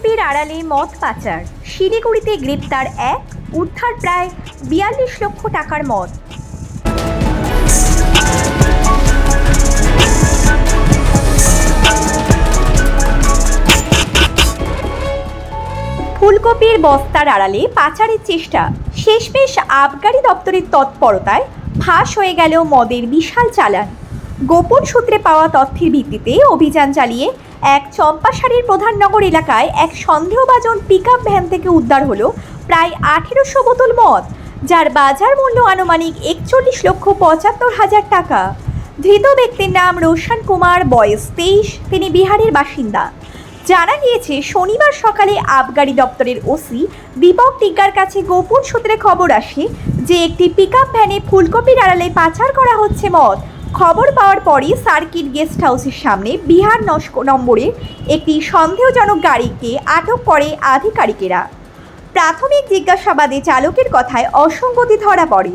ফুলকপির আড়ালে মদ পাচার, শিলিগুড়িতে গ্রেপ্তার এক, উদ্ধার প্রায় ৪২ লক্ষ টাকার মদ। ফুলকপির বস্তার আড়ালে পাচারের চেষ্টা, শেষমেশ আবগারি দপ্তরের তৎপরতায় ফাঁস হয়ে গেল মদের বিশাল চালান। গোপন সূত্রে পাওয়া তথ্যের ভিত্তিতে অভিযান চালিয়ে এক চম্পাশাড়ির প্রধাননগর এলাকায় এক সন্দেহভাজন পিকআপ ভ্যান থেকে উদ্ধার হলো প্রায় ১৮০০ বোতল মদ, যার বাজার মূল্য আনুমানিক ৪১,৭৫,০০০ টাকা। ধৃত ব্যক্তির নাম রোশন কুমার, বয়স ২৩, তিনি বিহারের বাসিন্দা। জানা গিয়েছে, শনিবার সকালে আবগারি দপ্তরের ওসি দীপক টিগ্গার কাছে গোপন সূত্রে খবর আসে যে একটি পিকআপ ভ্যানে ফুলকপির আড়ালে পাচার করা হচ্ছে মদ। খবর পাওয়ার পরই সার্কিট গেস্ট হাউসের সামনে বিহার নম্বরের একটি সন্দেহজনক গাড়িকে আটক করে আধিকারিকেরা। প্রাথমিক জিজ্ঞাসাবাদে চালকের কথায় অসঙ্গতি ধরা পড়ে।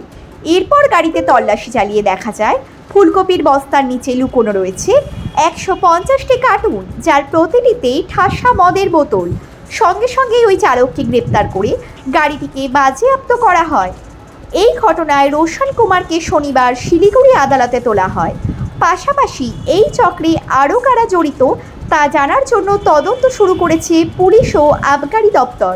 এরপর গাড়িতে তল্লাশি চালিয়ে দেখা যায় ফুলকপির বস্তার নিচে লুকোনো রয়েছে ১৫০টি কার্টুন, যার প্রতিটিতে ঠাসা মদের বোতল। সঙ্গে সঙ্গেই ওই চালককে গ্রেপ্তার করে গাড়িটিকে বাজেয়াপ্ত করা হয়। এই ঘটনায় রোশন কুমারকে শনিবার শিলিগুড়ি আদালতে তোলা হয়। পাশাপাশি এই চক্রে আরও কারা জড়িত তা জানার জন্য তদন্ত শুরু করেছে পুলিশ ও আবগারি দপ্তর।